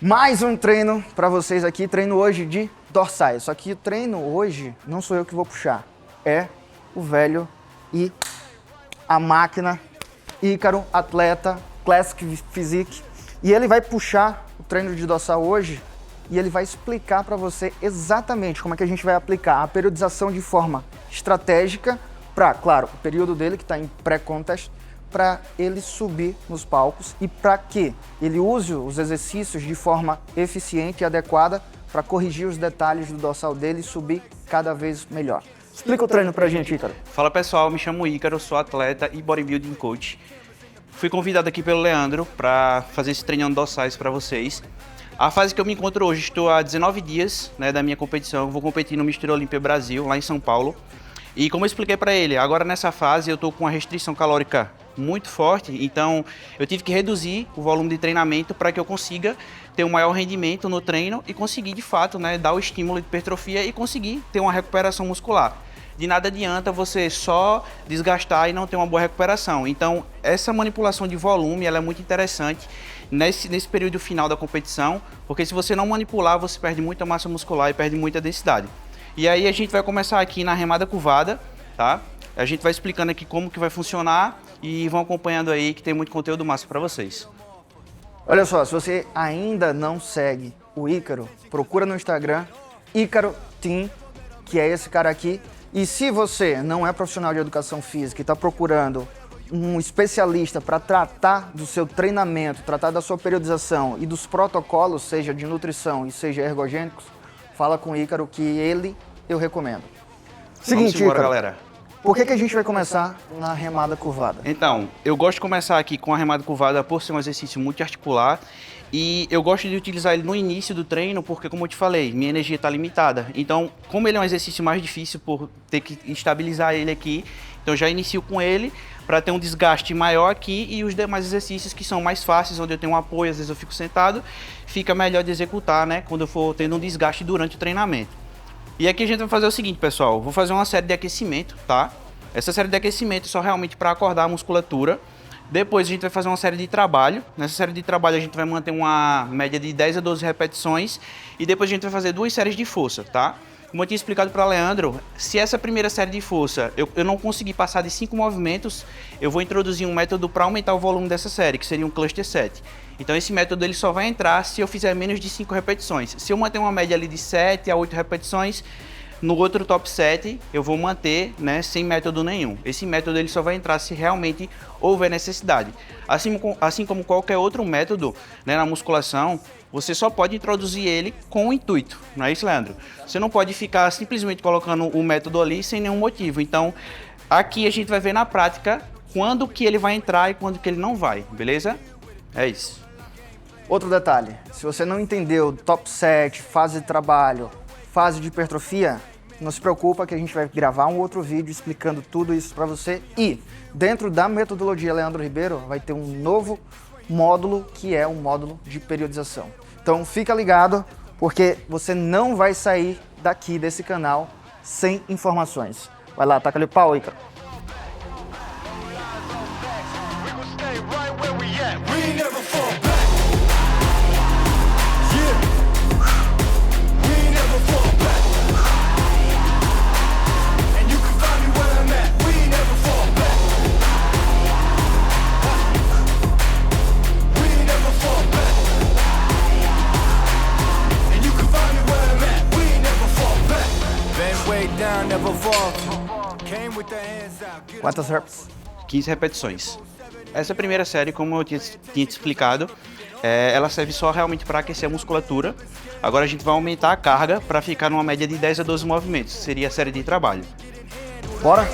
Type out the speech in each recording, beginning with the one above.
Mais um treino para vocês aqui, treino hoje de dorsais. Só que o treino hoje não sou eu que vou puxar, é o velho e a máquina Ícaro, atleta, Classic Physique. E ele vai puxar o treino de dorsal hoje e ele vai explicar para você exatamente como é que a gente vai aplicar a periodização de forma estratégica para, claro, o período dele que está em pré-contest, para ele subir nos palcos e para que ele use os exercícios de forma eficiente e adequada para corrigir os detalhes do dorsal dele e subir cada vez melhor. Explica o treino pra gente, Ícaro. Fala pessoal, me chamo Ícaro, sou atleta e bodybuilding coach. Fui convidado aqui pelo Leandro para fazer esse treinão de dorsais para vocês. A fase que eu me encontro hoje, estou há 19 dias da minha competição, vou competir no Mr. Olympia Brasil, lá em São Paulo. E como eu expliquei para ele, agora nessa fase eu estou com uma restrição calórica muito forte, então eu tive que reduzir o volume de treinamento para que eu consiga ter um maior rendimento no treino e conseguir de fato dar o estímulo de hipertrofia e conseguir ter uma recuperação muscular. De nada adianta você só desgastar e não ter uma boa recuperação. Então essa manipulação de volume ela é muito interessante nesse período final da competição, porque se você não manipular você perde muita massa muscular e perde muita densidade. E aí a gente vai começar aqui na remada curvada, tá? A gente vai explicando aqui como que vai funcionar e vão acompanhando aí que tem muito conteúdo massa para vocês. Olha só, se você ainda não segue o Ícaro, procura no Instagram Ícaro Team, que é esse cara aqui. E se você não é profissional de educação física e está procurando um especialista para tratar do seu treinamento, tratar da sua periodização e dos protocolos, seja de nutrição e seja ergogênicos, fala com o Ícaro que ele eu recomendo. Seguinte, Ícaro, galera. Por que a gente vai começar na remada curvada? Então, eu gosto de começar aqui com a remada curvada por ser um exercício multiarticular e eu gosto de utilizar ele no início do treino porque, como eu te falei, minha energia está limitada. Então, como ele é um exercício mais difícil por ter que estabilizar ele aqui, então eu já inicio com ele para ter um desgaste maior aqui e os demais exercícios que são mais fáceis, onde eu tenho um apoio, às vezes eu fico sentado, fica melhor de executar, quando eu for tendo um desgaste durante o treinamento. E aqui a gente vai fazer o seguinte, pessoal, vou fazer uma série de aquecimento, tá? Essa série de aquecimento é só realmente para acordar a musculatura. Depois a gente vai fazer uma série de trabalho. Nessa série de trabalho a gente vai manter uma média de 10 a 12 repetições. E depois a gente vai fazer 2 séries de força, tá? Como eu tinha explicado para Leandro, se essa primeira série de força eu não conseguir passar de 5 movimentos, eu vou introduzir um método para aumentar o volume dessa série, que seria um cluster set. Então esse método ele só vai entrar se eu fizer menos de 5 repetições. Se eu manter uma média ali de 7 a 8 repetições, no outro top set eu vou manter sem método nenhum. Esse método ele só vai entrar se realmente houver necessidade. Assim como qualquer outro método na musculação, você só pode introduzir ele com o intuito, não é isso, Leandro? Você não pode ficar simplesmente colocando o método ali sem nenhum motivo. Então aqui a gente vai ver na prática quando que ele vai entrar e quando que ele não vai, beleza? É isso. Outro detalhe, se você não entendeu top set, fase de trabalho, fase de hipertrofia, não se preocupa que a gente vai gravar um outro vídeo explicando tudo isso para você. E dentro da metodologia Leandro Ribeiro vai ter um novo módulo que é um módulo de periodização. Então fica ligado porque você não vai sair daqui desse canal sem informações. Vai lá, taca ali o pau, Ícaro. Quantas reps? 15 repetições. Essa primeira série, como eu tinha te explicado, ela serve só realmente para aquecer a musculatura. Agora a gente vai aumentar a carga para ficar numa média de 10 a 12 movimentos. Seria a série de trabalho. Bora?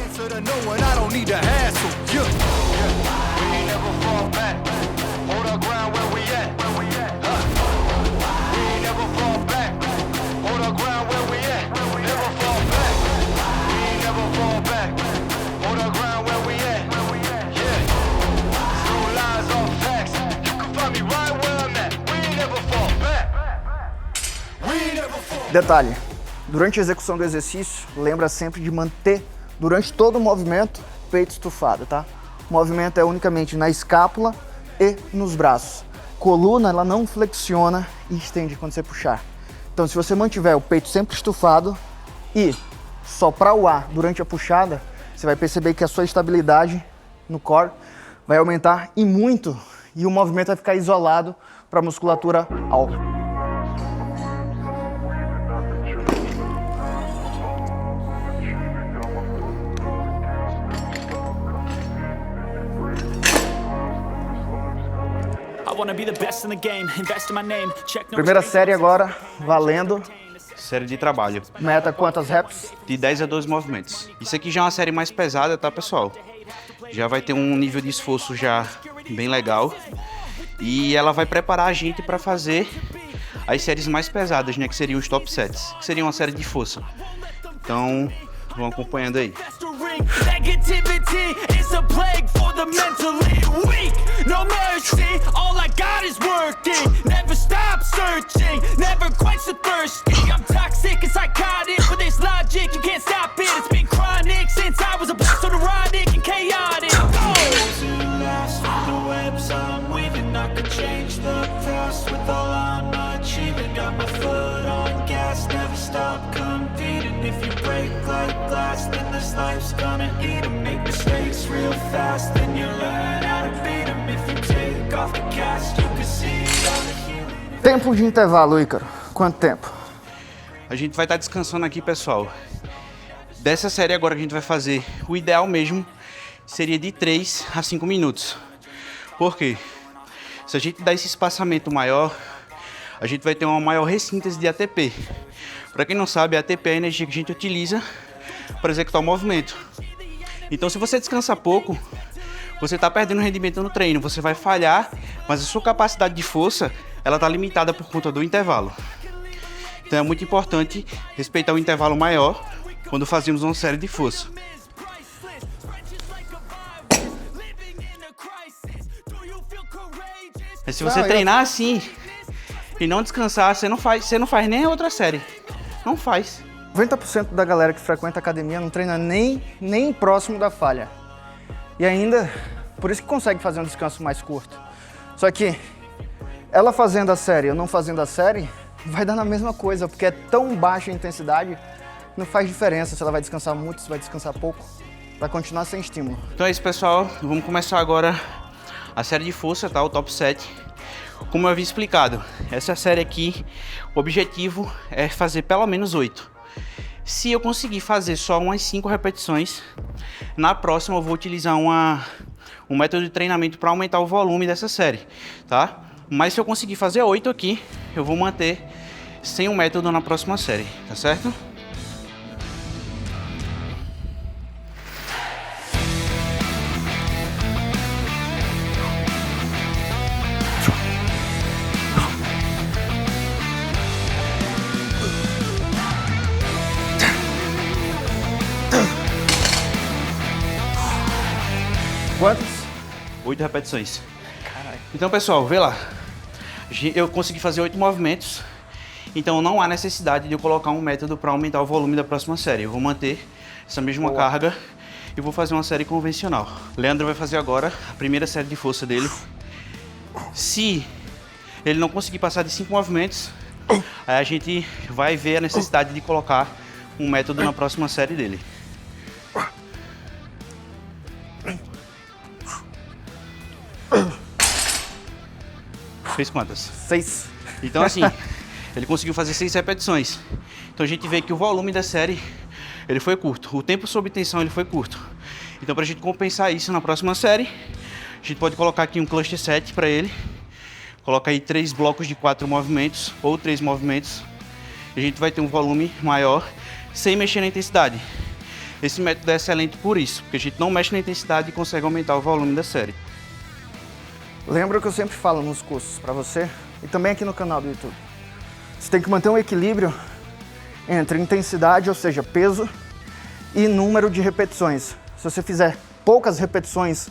Detalhe, durante a execução do exercício, lembra sempre de manter, durante todo o movimento, o peito estufado, tá? O movimento é unicamente na escápula e nos braços. coluna ela não flexiona e estende quando você puxar. Então se você mantiver o peito sempre estufado e soprar o ar durante a puxada, você vai perceber que a sua estabilidade no core vai aumentar e muito, e o movimento vai ficar isolado para a musculatura alta. Primeira série agora, valendo. Série de trabalho. Meta quantas reps? De 10 a 12 movimentos. Isso aqui já é uma série mais pesada, tá, pessoal? Já vai ter um nível de esforço já bem legal. E ela vai preparar a gente para fazer as séries mais pesadas, né? Que seriam os top sets. Que seria uma série de força. Então, vão acompanhando aí. Negativity is a plague for the mentally weak. No mercy, all I got is working. Never stop searching, never quite so thirsty. I'm toxic and psychotic, but there's logic, you can't stop it. It's been chronic since I was a boy, so neurotic and chaotic. To last the webs I'm weaving, I could change the past with all I'm achieving. Got my foot on gas, never stop competing. If you break like glass, then this life's gonna eat 'em. Make mistakes real fast, then you learn how to beat 'em. If you take off the cast, you can see all the healing. Tempo de intervalo, Ícaro. Quanto tempo? A gente vai estar descansando aqui, pessoal. Dessa série agora que a gente vai fazer, o ideal mesmo seria de 3 a 5 minutos. Por quê? Se a gente dá esse espaçamento maior, a gente vai ter uma maior ressíntese de ATP. Para quem não sabe, a ATP é a energia que a gente utiliza para executar o movimento. Então, se você descansa pouco, você está perdendo rendimento no treino, você vai falhar, mas a sua capacidade de força ela está limitada por conta do intervalo. Então, é muito importante respeitar o intervalo maior quando fazemos uma série de força. Mas se você treinar assim e não descansar, você não faz nem a outra série. Não faz. 90% da galera que frequenta a academia não treina nem próximo da falha. E ainda, por isso que consegue fazer um descanso mais curto. Só que ela fazendo a série ou não fazendo a série, vai dar na mesma coisa, porque é tão baixa a intensidade, não faz diferença se ela vai descansar muito, se vai descansar pouco. Vai continuar sem estímulo. Então é isso, pessoal. Vamos começar agora a série de força, tá? O top 7. Como eu havia explicado, essa série aqui, o objetivo é fazer pelo menos 8. Se eu conseguir fazer só umas 5 repetições, na próxima eu vou utilizar um método de treinamento para aumentar o volume dessa série, tá? Mas se eu conseguir fazer 8 aqui, eu vou manter sem o método na próxima série, tá certo? Quantos? 8 repetições. Caralho. Então, pessoal, vê lá. Eu consegui fazer 8 movimentos. Então, não há necessidade de eu colocar um método para aumentar o volume da próxima série. Eu vou manter essa mesma carga e vou fazer uma série convencional. Leandro vai fazer agora a primeira série de força dele. Se ele não conseguir passar de 5 movimentos, aí a gente vai ver a necessidade de colocar um método na próxima série dele. Fez quantas? 6. Então assim, ele conseguiu fazer 6 repetições. Então a gente vê que o volume da série ele foi curto. O tempo sob tensão ele foi curto. Então para a gente compensar isso na próxima série, a gente pode colocar aqui um cluster set para ele. Coloca aí 3 blocos de 4 movimentos ou 3 movimentos. E a gente vai ter um volume maior sem mexer na intensidade. Esse método é excelente por isso, porque a gente não mexe na intensidade e consegue aumentar o volume da série. Lembra o que eu sempre falo nos cursos para você e também aqui no canal do YouTube. Você tem que manter um equilíbrio entre intensidade, ou seja, peso, e número de repetições. Se você fizer poucas repetições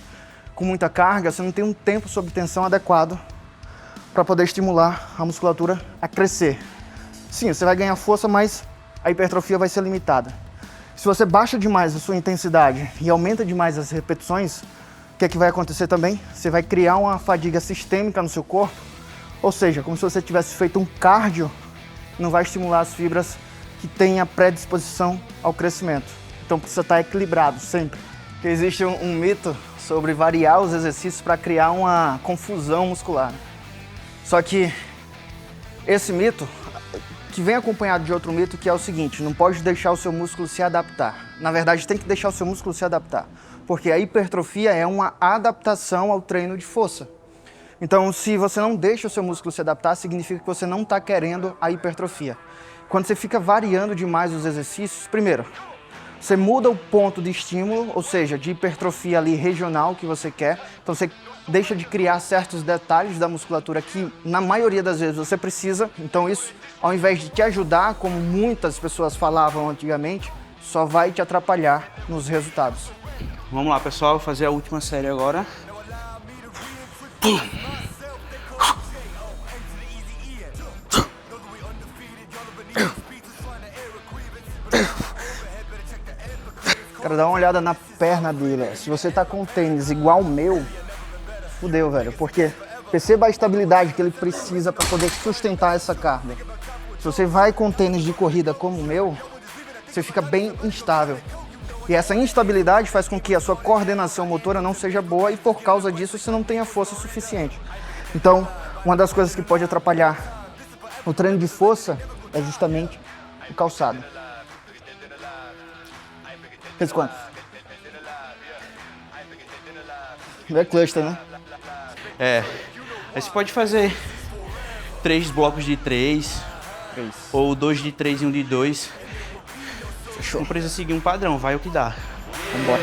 com muita carga, você não tem um tempo sob tensão adequado para poder estimular a musculatura a crescer. Sim, você vai ganhar força, mas a hipertrofia vai ser limitada. Se você baixa demais a sua intensidade e aumenta demais as repetições, o que é que vai acontecer também? Você vai criar uma fadiga sistêmica no seu corpo Ou seja, como se você tivesse feito um cardio, não vai estimular as fibras que têm a predisposição ao crescimento. Então precisa estar equilibrado sempre. Porque existe um mito sobre variar os exercícios para criar uma confusão muscular. Só que esse mito, que vem acompanhado de outro mito, que é o seguinte: não pode deixar o seu músculo se adaptar. Na verdade, tem que deixar o seu músculo se adaptar, porque a hipertrofia é uma adaptação ao treino de força. Então, se você não deixa o seu músculo se adaptar, significa que você não está querendo a hipertrofia. Quando você fica variando demais os exercícios, primeiro, você muda o ponto de estímulo, ou seja, de hipertrofia ali regional que você quer. Então você deixa de criar certos detalhes da musculatura que, na maioria das vezes, você precisa. Então isso, ao invés de te ajudar, como muitas pessoas falavam antigamente, só vai te atrapalhar nos resultados. Vamos lá, pessoal, vou fazer a última série agora. Cara, dá uma olhada na perna dele. Se você tá com um tênis igual o meu, fudeu, velho. Porque perceba a estabilidade que ele precisa para poder sustentar essa carga. Se você vai com um tênis de corrida como o meu, você fica bem instável. E essa instabilidade faz com que a sua coordenação motora não seja boa e por causa disso você não tenha força suficiente. Então, uma das coisas que pode atrapalhar o treino de força é justamente o calçado. Fez quanto? É cluster, né? É. Aí você pode fazer 3 blocos de 3, ou 2 de 3 e 1 de 2. Fechou. Não precisa seguir um padrão, vai o que dá. Vambora.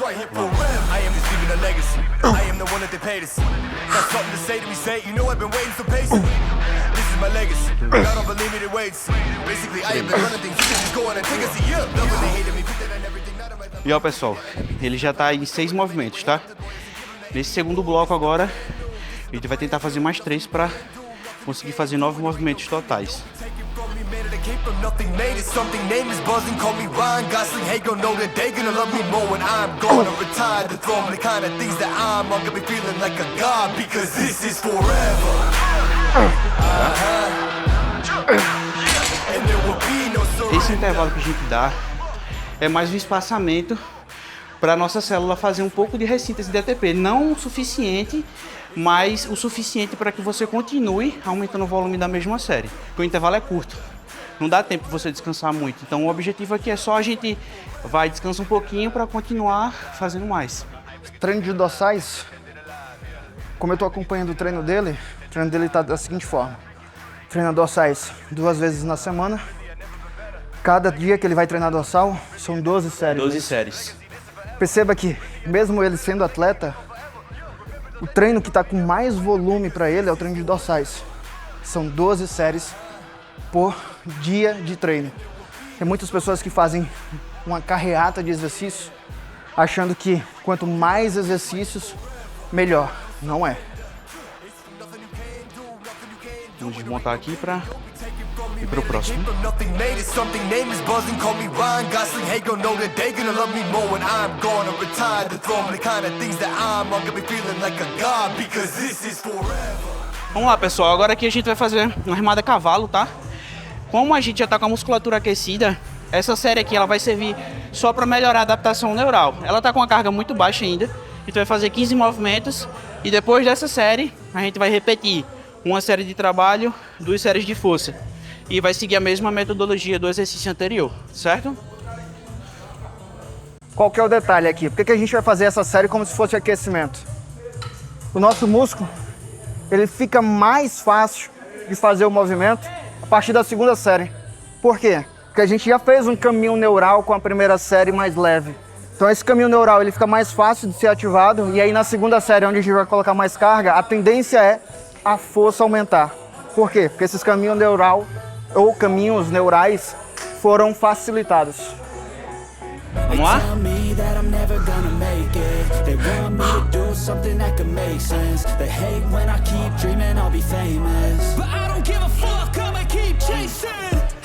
I am just leaving a legacy. I am the one that they paid us. Got something to say to me, say, you know I've been waiting so patient. This is my legacy. Y'all don't believe me, they wait. Basically, I have been running things. You can just go on and take a seat. Yeah, love when they hated me, put that on everything. Not on my E ó, pessoal, ele já tá em 6 movimentos, tá? Nesse segundo bloco agora, a gente vai tentar fazer mais 3 para conseguir fazer 9 movimentos totais. came from nothing, made it something. Name is buzzing, call me Ryan Gosling. Hey, gon' know that they gonna love me more when I'm gonna retire the throne. The kind of things that I'm gonna be feeling like a god, because this is forever. And there will be no surrender. Esse intervalo que a gente dá é mais um espaçamento para nossa célula fazer um pouco de ressíntese de ATP. Não o suficiente, mas o suficiente para que você continue aumentando o volume da mesma série. Porque o intervalo é curto. Não dá tempo de você descansar muito. Então o objetivo aqui é só a gente vai descansar um pouquinho para continuar fazendo mais. Treino de dorsais, como eu estou acompanhando o treino dele está da seguinte forma. Treina dorsais 2 vezes na semana. Cada dia que ele vai treinar dorsal, são 12 séries. 12 séries. Perceba que, mesmo ele sendo atleta, o treino que está com mais volume para ele é o treino de dorsais. São 12 séries por dia de treino. Tem muitas pessoas que fazem uma carreata de exercícios, achando que quanto mais exercícios, melhor. Não é. Vamos desmontar aqui para ir para o próximo. Came from nothing, made it something. Name is buzzing, call me Ryan Gosling. Hey, gon' know that they gonna love me more when I'm gonna retire the throne. The kind of things that I'm gonna be feeling like a god, because this is forever. Vamos lá, pessoal. Agora aqui a gente vai fazer uma remada a cavalo, tá? Como a gente já tá com a musculatura aquecida, essa série aqui ela vai servir só para melhorar a adaptação neural. Ela tá com uma carga muito baixa ainda. Então vai fazer 15 movimentos e depois dessa série a gente vai repetir uma série de trabalho, 2 séries de força. E vai seguir a mesma metodologia do exercício anterior, certo? Qual que é o detalhe aqui? Por que a gente vai fazer essa série como se fosse aquecimento? O nosso músculo, ele fica mais fácil de fazer o movimento a partir da segunda série. Por quê? Porque a gente já fez um caminho neural com a primeira série mais leve. Então esse caminho neural ele fica mais fácil de ser ativado e aí na segunda série, onde a gente vai colocar mais carga, a tendência é a força aumentar. Por quê? Porque esses caminhos neural ou caminhos neurais foram facilitados. Vamos lá? Tell me that I'm never gonna make it. They want me to do something that could make sense. They hate when I keep dreaming I'll be famous. But I don't give a fuck, I'ma keep chasing.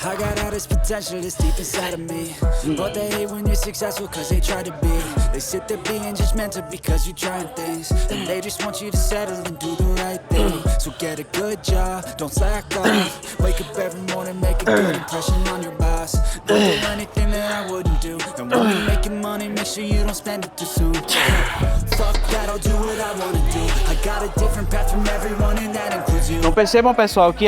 I got all this potential that's deep inside of me. But they hate when you're successful cause they try to be. They sit there being judgmental because you're trying things. And they just want you to settle and do the right thing. So get a good job, don't slack off. Wake up every morning, make a good impression on your boss. Don't do anything that I wouldn't do. And when you're making money, make sure you don't spend it too soon. Fuck that, I'll do what I wanna do. I got a different path from everyone and that includes you. Então percebam, pessoal, que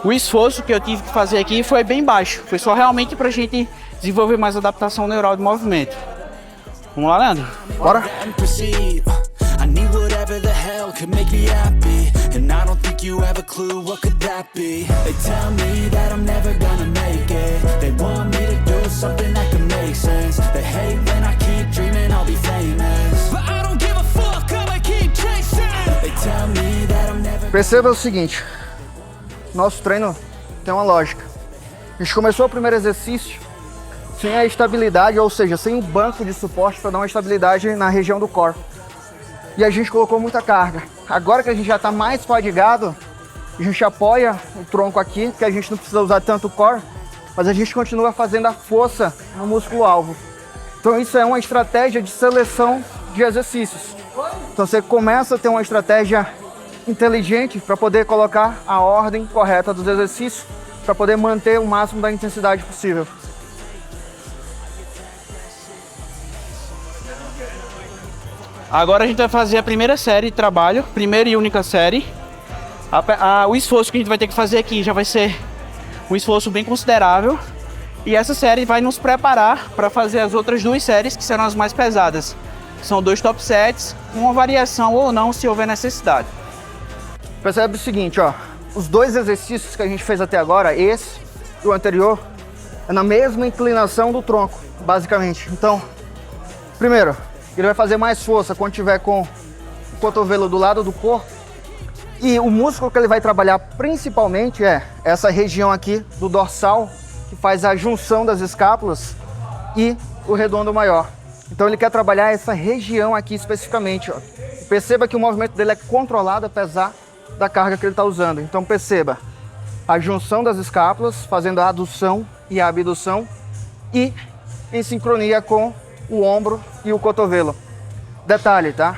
o esforço que eu tive que fazer aqui foi bem baixo. Foi só realmente pra gente desenvolver mais adaptação neural de movimento. Vamos lá, Leandro? Bora? And proceed. I need whatever the hell could make me happy. And I don't think you have a clue what could that be. They tell me that I'm never gonna make it. They want me to do something that can make sense. They hate when I keep dreaming I'll be famous. But I don't give a fuck, I'ma keep chasing. They tell me that I'm never. Perceba o seguinte, nosso treino tem uma lógica. A gente começou o primeiro exercício sem a estabilidade, ou seja, sem o banco de suporte para dar uma estabilidade na região do core. E a gente colocou muita carga. Agora que a gente já está mais fadigado, a gente apoia o tronco aqui, que a gente não precisa usar tanto o core, mas a gente continua fazendo a força no músculo-alvo. Então isso é uma estratégia de seleção de exercícios. Então você começa a ter uma estratégia inteligente para poder colocar a ordem correta dos exercícios, para poder manter o máximo da intensidade possível. Agora a gente vai fazer a primeira série de trabalho, primeira e única série. O esforço que a gente vai ter que fazer aqui já vai ser um esforço bem considerável. E essa série vai nos preparar para fazer as outras duas séries, que serão as mais pesadas. São 2 top sets, uma variação ou não, se houver necessidade. Percebe o seguinte, ó, os 2 exercícios que a gente fez até agora, esse e o anterior, é na mesma inclinação do tronco, basicamente. Então, primeiro, ele vai fazer mais força quando tiver com o cotovelo do lado do corpo. E o músculo que ele vai trabalhar principalmente é essa região aqui do dorsal, que faz a junção das escápulas e o redondo maior. Então ele quer trabalhar essa região aqui especificamente, ó. Perceba que o movimento dele é controlado apesar da carga que ele está usando. Então perceba a junção das escápulas, fazendo a adução e a abdução e em sincronia com o ombro e o cotovelo. Detalhe, tá?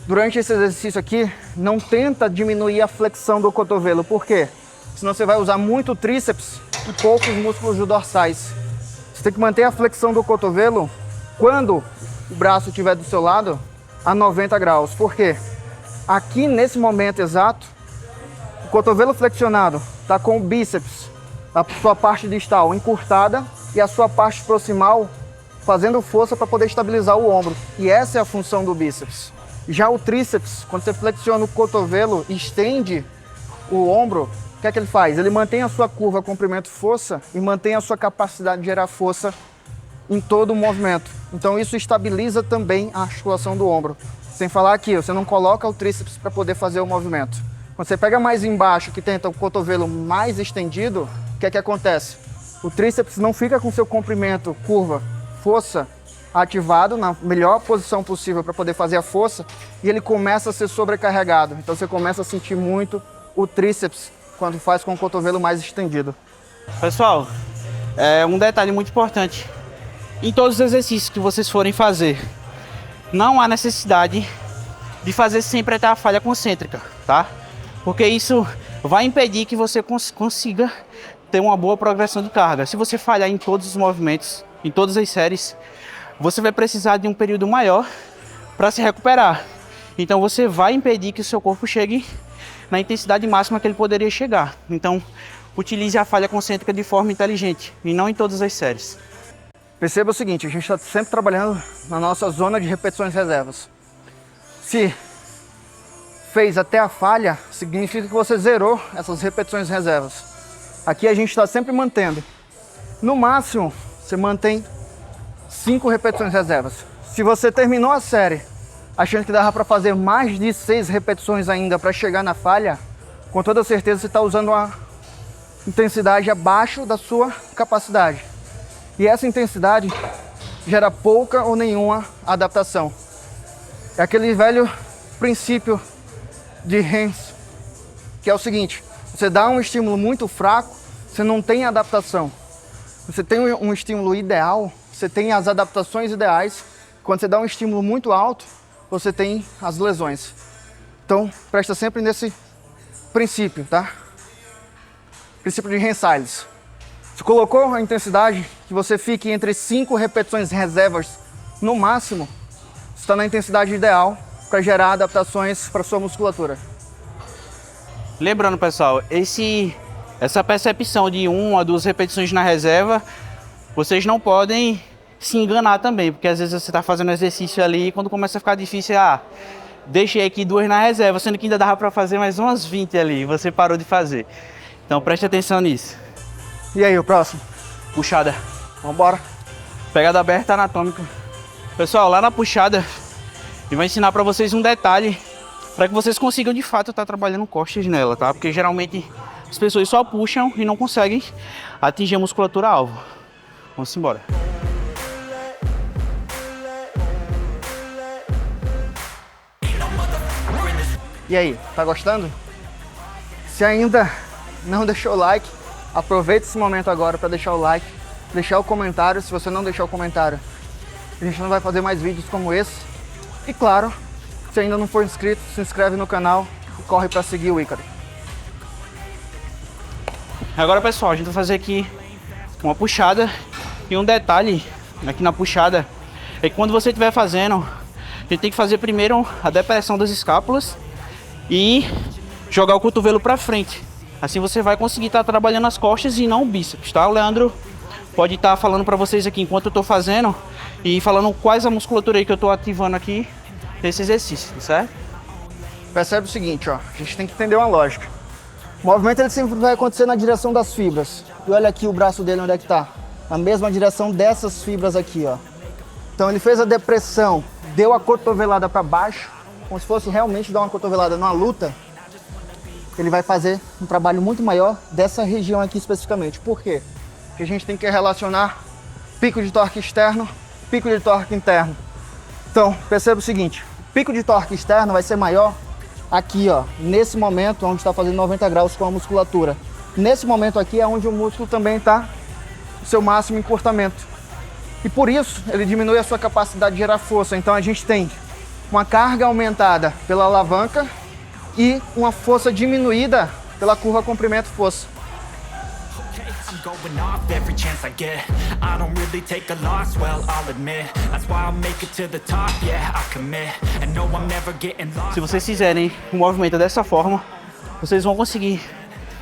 Durante esse exercício aqui, não tenta diminuir a flexão do cotovelo. Por quê? Senão você vai usar muito tríceps e poucos músculos dorsais. Você tem que manter a flexão do cotovelo quando o braço estiver do seu lado a 90 graus. Por quê? Aqui nesse momento exato, o cotovelo flexionado está com o bíceps, a sua parte distal encurtada e a sua parte proximal fazendo força para poder estabilizar o ombro. E essa é a função do bíceps. Já o tríceps, quando você flexiona o cotovelo e estende o ombro, o que é que ele faz? Ele mantém a sua curva comprimento-força e mantém a sua capacidade de gerar força em todo o movimento. Então isso estabiliza também a articulação do ombro. Sem falar aqui, você não coloca o tríceps para poder fazer o movimento. Quando você pega mais embaixo, que tenta o cotovelo mais estendido, o que é que acontece? O tríceps não fica com seu comprimento, curva, força ativado na melhor posição possível para poder fazer a força e ele começa a ser sobrecarregado. Então você começa a sentir muito o tríceps quando faz com o cotovelo mais estendido. Pessoal, um detalhe muito importante. Em todos os exercícios que vocês forem fazer, não há necessidade de fazer sempre até a falha concêntrica, tá? Porque isso vai impedir que você consiga ter uma boa progressão de carga. Se você falhar em todos os movimentos, em todas as séries, você vai precisar de um período maior para se recuperar. Então você vai impedir que o seu corpo chegue na intensidade máxima que ele poderia chegar. Então utilize a falha concêntrica de forma inteligente e não em todas as séries. Perceba o seguinte, a gente está sempre trabalhando na nossa zona de repetições reservas. Se fez até a falha, significa que você zerou essas repetições reservas. Aqui a gente está sempre mantendo. No máximo, você mantém 5 repetições reservas. Se você terminou a série achando que dava para fazer mais de 6 repetições ainda para chegar na falha, com toda certeza você está usando uma intensidade abaixo da sua capacidade. E essa intensidade gera pouca ou nenhuma adaptação. É aquele velho princípio de Hens, que é o seguinte: Você dá um estímulo muito fraco, você não tem adaptação. Você tem um estímulo ideal, você tem as adaptações ideais. Quando você dá um estímulo muito alto, você tem as lesões. Então, presta sempre nesse princípio, tá? Princípio de Rensalles. Você colocou a intensidade que você fique entre 5 repetições reservas no máximo, você está na intensidade ideal para gerar adaptações para sua musculatura. Lembrando, pessoal, essa percepção de 1 a 2 repetições na reserva, vocês não podem se enganar também, porque às vezes você está fazendo exercício ali e quando começa a ficar difícil, deixei aqui 2 na reserva, sendo que ainda dava para fazer mais umas 20 ali, e você parou de fazer. Então preste atenção nisso. E aí, o próximo? Puxada. Vambora. Pegada aberta anatômica. Pessoal, lá na puxada, eu vou ensinar para vocês um detalhe para que vocês consigam de fato estar trabalhando costas nela, tá? Porque geralmente as pessoas só puxam e não conseguem atingir a musculatura alvo. Vamos embora. E aí, tá gostando? Se ainda não deixou o like, aproveita esse momento agora para deixar o like, deixar o comentário. Se você não deixar o comentário, a gente não vai fazer mais vídeos como esse. E claro, se ainda não for inscrito, se inscreve no canal e corre para seguir o Ícaro. Agora, pessoal, a gente vai fazer aqui uma puxada. E um detalhe aqui na puxada é que quando você estiver fazendo, a gente tem que fazer primeiro a depressão das escápulas e jogar o cotovelo para frente. Assim você vai conseguir estar trabalhando as costas e não o bíceps, tá? O Leandro pode estar falando para vocês aqui enquanto eu estou fazendo e falando quais a musculatura aí que eu estou ativando aqui nesse exercício, certo? Percebe o seguinte, ó, a gente tem que entender uma lógica. O movimento ele sempre vai acontecer na direção das fibras. E olha aqui o braço dele onde é que tá. Na mesma direção dessas fibras aqui, ó. Então ele fez a depressão, deu a cotovelada para baixo, como se fosse realmente dar uma cotovelada numa luta. Ele vai fazer um trabalho muito maior dessa região aqui especificamente. Por quê? Porque a gente tem que relacionar pico de torque externo, pico de torque interno. Então, perceba o seguinte, o pico de torque externo vai ser maior aqui, ó, nesse momento onde está fazendo 90 graus com a musculatura. Nesse momento aqui é onde o músculo também está no seu máximo encurtamento. E por isso, ele diminui a sua capacidade de gerar força. Então a gente tem uma carga aumentada pela alavanca e uma força diminuída pela curva comprimento-força. I'm going off every chance I get. I don't really take a loss, well, I'll admit. That's why I'll make it to the top, yeah, I commit. And no, I'm never getting lost. Se vocês fizerem o movimento dessa forma, vocês vão conseguir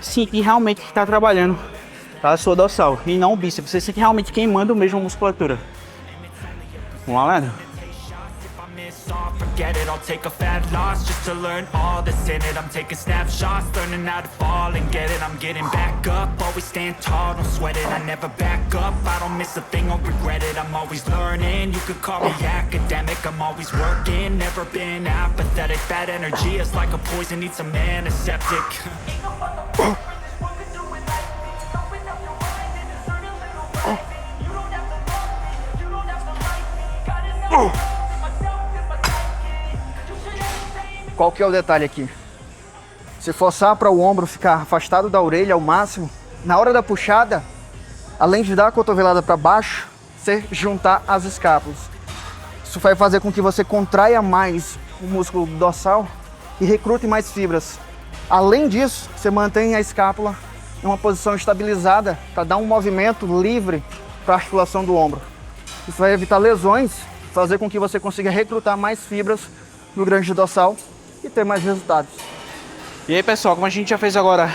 sentir realmente que está trabalhando a sua dorsal e não o bíceps. Você sente realmente queimando mesmo a musculatura. Vamos lá, Leandro? Forget it, I'll take a fat loss just to learn all that's in it. I'm taking snapshots, learning how to fall and get it. I'm getting back up, always stand tall, don't sweat it. I never back up, I don't miss a thing, I'll regret it. I'm always learning, you could call me academic. I'm always working, never been apathetic. Bad energy is like a poison, needs some antiseptic. Qual que é o detalhe aqui? Se forçar para o ombro ficar afastado da orelha ao máximo, na hora da puxada, além de dar a cotovelada para baixo, você juntar as escápulas. Isso vai fazer com que você contraia mais o músculo dorsal e recrute mais fibras. Além disso, você mantém a escápula em uma posição estabilizada para dar um movimento livre para a articulação do ombro. Isso vai evitar lesões, fazer com que você consiga recrutar mais fibras no grande dorsal e ter mais resultados. E aí, pessoal, como a gente já fez agora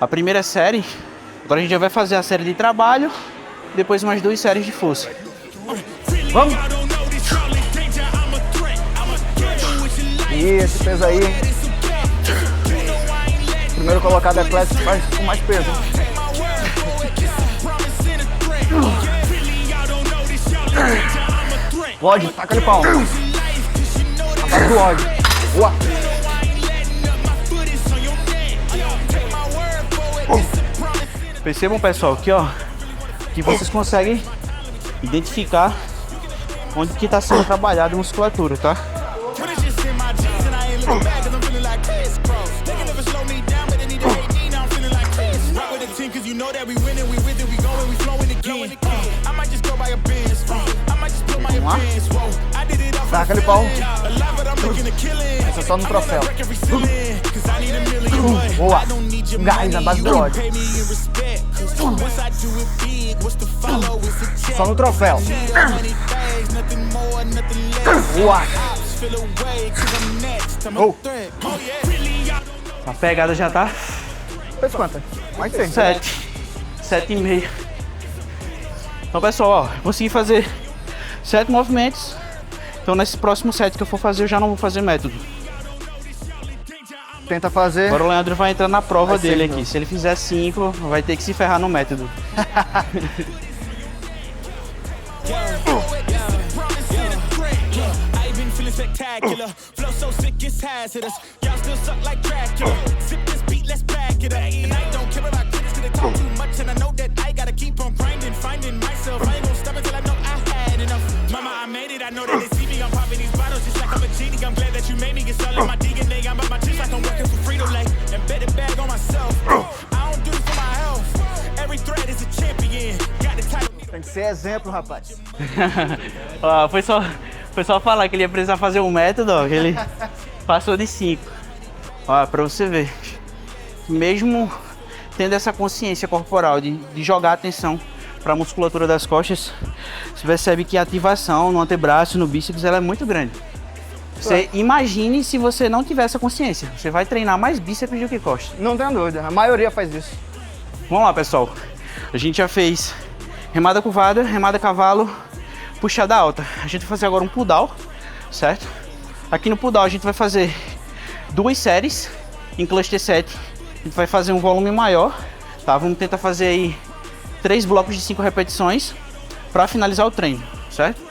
a primeira série, agora a gente já vai fazer a série de trabalho e depois mais 2 séries de força. Vamos! E esse peso aí, primeiro colocado é Classic, faz com mais peso. Ódio, taca ali pau. Ataca o ódio. Boa. Percebam, pessoal, aqui ó, que vocês conseguem identificar onde que está sendo trabalhada a musculatura, tá? that we winning, we with it, we going, we flowing again. I might just go buy a Benz. I might just put my Benz. Whoa, I did it off Dá aquele pau. alive, but I'm making a killing. Essa é só no troféu. Cause I need a million, Boa. I don't need your Gás na base do ódio. pay me in respect. Cause once I do it big, what's the follow? It's a check. Só no troféu. Money bags, nothing more, nothing less. Boa. Ops feel away, cause I'm next. I'm a Oh. threat. Oh yeah. Really, I don't A pegada já tá Fez quanto? Mais de 100. 7,5. Então, pessoal, ó, consegui fazer 7 movimentos. Então, nesse próximo set que eu for fazer, eu já não vou fazer método. Tenta fazer. Agora o Leandro vai entrar na prova Vai ser dele de aqui. novo. Se ele fizer 5, vai ter que se ferrar no método. I've been feeling spectacular. Flow so sick, it's hazardous. Y'all still suck like Dracula. Sip this beat, let's back it up. And I don't care about critics, cause they talk too much. And I know that I gotta keep on grinding, finding myself. I ain't gonna stop until I know I had enough. Mama, I made it. I know that they see me. I'm popping these bottles just like I'm a genie. I'm glad that you made me get solid. My DNA, I'm up my chips like I'm working for Frito-Lay. Embedded bag on myself. I don't do this for my health. Every thread is a champion. Got the title. Tem que ser exemplo, rapaz. Ó, foi só falar que ele ia precisar fazer um método, ó, que ele passou de 5. Ó, pra você ver. Mesmo tendo essa consciência corporal de jogar atenção para a musculatura das costas, você percebe que a ativação no antebraço, no bíceps, ela é muito grande. Você imagine se você não tiver essa consciência. Você vai treinar mais bíceps do que costas. Não tenho dúvida. A maioria faz isso. Vamos lá, pessoal. A gente já fez remada curvada, remada cavalo, puxada alta. A gente vai fazer agora um pull down, certo? Aqui no pull down a gente vai fazer 2 séries em cluster set. A gente vai fazer um volume maior, tá? Vamos tentar fazer aí 3 blocos de 5 repetições para finalizar o treino, certo?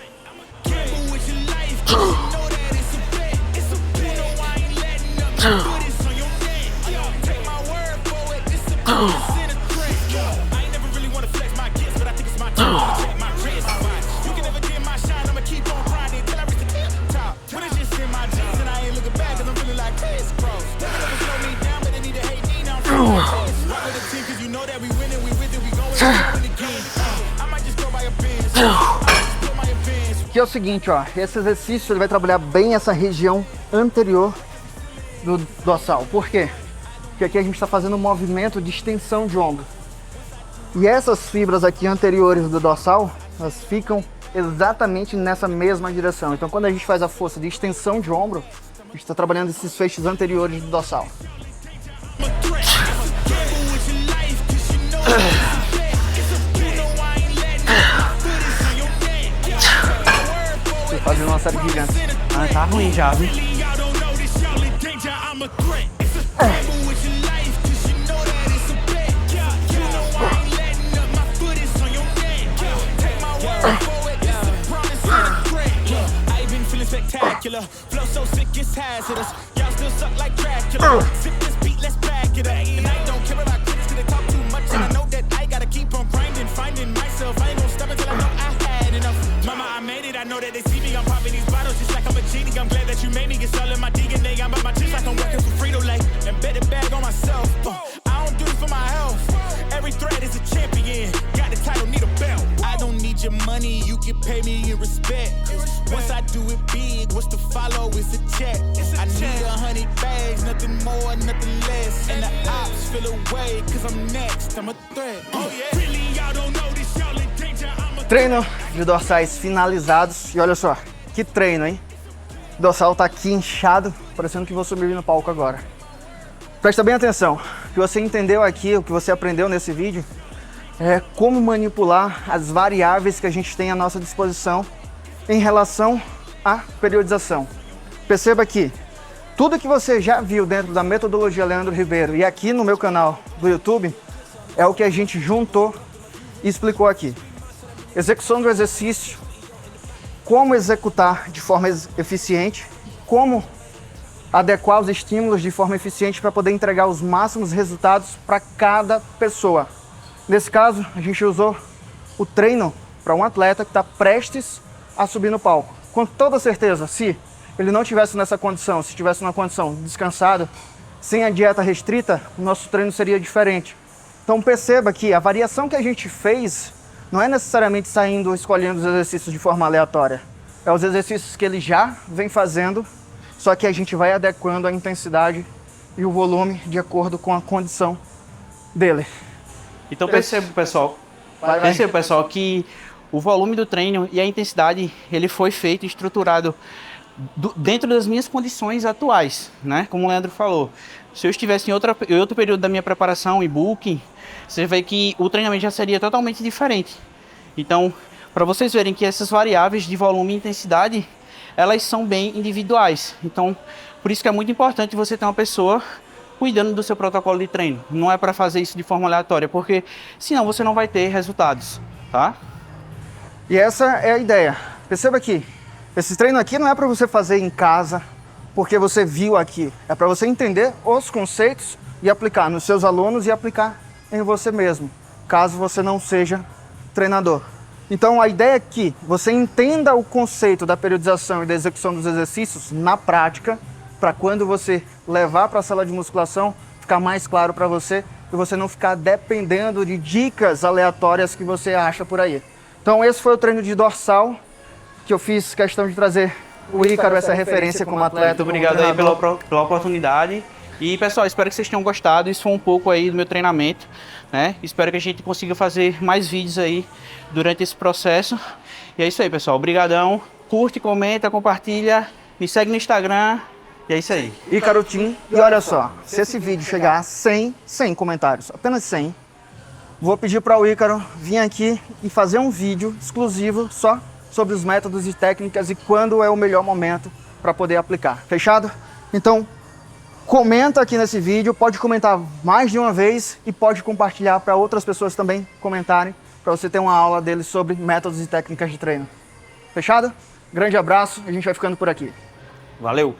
Que é o seguinte, ó, esse exercício ele vai trabalhar bem essa região anterior do dorsal. Por quê? Porque aqui a gente está fazendo um movimento de extensão de ombro. E essas fibras aqui anteriores do dorsal, elas ficam exatamente nessa mesma direção. Então quando a gente faz a força de extensão de ombro, a gente está trabalhando esses feixes anteriores do dorsal. Fazendo uma série gigante. Ah, tá ruim já, viu? Spectacular, flow so sick it's hazardous. Y'all still suck like Dracula. Sip this beat, let's back it up. And I don't care about critics, cause they talk too much. And I know that I gotta keep on grinding, finding myself. I ain't gonna stop until I know I had enough. Mama, I made it. I know that they see me. I'm popping these bottles just like I'm a genie. I'm glad that you made me get solid. My DNA, I'm up my chips like I'm working for Frito-Lay. Embedded bag on myself. I don't do this for my health. Every thread is a champion. Got the title, need a belt. I don't need your money, you can pay me in respect. Once I do it big, what's to follow is a check. I need 100 bags, nothing more, nothing less. And the ops feel away, cause I'm next, I'm a threat. Oh yeah, really, y'all don't know this, y'all in danger, I'm a Treino de dorsais finalizados. E olha só, que treino, hein? O dorsal tá aqui inchado, parecendo que vou subir no palco agora. Presta bem atenção. O que você entendeu aqui, o que você aprendeu nesse vídeo, é como manipular as variáveis que a gente tem à nossa disposição em relação à periodização. Perceba que tudo que você já viu dentro da metodologia Leandro Ribeiro e aqui no meu canal do YouTube é o que a gente juntou e explicou aqui. Execução do exercício, como executar de forma eficiente, como adequar os estímulos de forma eficiente para poder entregar os máximos resultados para cada pessoa. Nesse caso, a gente usou o treino para um atleta que está prestes a subir no palco. Com toda certeza, se ele não tivesse nessa condição, se estivesse numa condição descansada, sem a dieta restrita, o nosso treino seria diferente. Então perceba que a variação que a gente fez não é necessariamente escolhendo os exercícios de forma aleatória. É os exercícios que ele já vem fazendo, só que a gente vai adequando a intensidade e o volume de acordo com a condição dele. Então perceba, pessoal, que o volume do treino e a intensidade, ele foi feito e estruturado dentro das minhas condições atuais, né? Como o Leandro falou. Se eu estivesse em outro período da minha preparação e booking, você vê que o treinamento já seria totalmente diferente. Então, para vocês verem que essas variáveis de volume e intensidade, elas são bem individuais. Então, por isso que é muito importante você ter uma pessoa cuidando do seu protocolo de treino. Não é para fazer isso de forma aleatória, porque senão você não vai ter resultados, tá? E essa é a ideia. Perceba que esse treino aqui não é para você fazer em casa, porque você viu aqui. É para você entender os conceitos e aplicar nos seus alunos e aplicar em você mesmo, caso você não seja treinador. Então a ideia é que você entenda o conceito da periodização e da execução dos exercícios na prática, para quando você levar para a sala de musculação, ficar mais claro para você e você não ficar dependendo de dicas aleatórias que você acha por aí. Então esse foi o treino de dorsal, que eu fiz questão de trazer o Ícaro, essa referência como atleta. Muito obrigado aí pela oportunidade. E pessoal, espero que vocês tenham gostado. Isso foi um pouco aí do meu treinamento, né? Espero que a gente consiga fazer mais vídeos aí durante esse processo. E é isso aí, pessoal. Obrigadão. Curte, comenta, compartilha. Me segue no Instagram. E é isso aí. Ícaro Team. E olha só, se esse vídeo chegar a 100 comentários, apenas 100, vou pedir para o Ícaro vir aqui e fazer um vídeo exclusivo só sobre os métodos e técnicas e quando é o melhor momento para poder aplicar. Fechado? Então, comenta aqui nesse vídeo, pode comentar mais de uma vez e pode compartilhar para outras pessoas também comentarem, para você ter uma aula deles sobre métodos e técnicas de treino. Fechado? Grande abraço, a gente vai ficando por aqui. Valeu!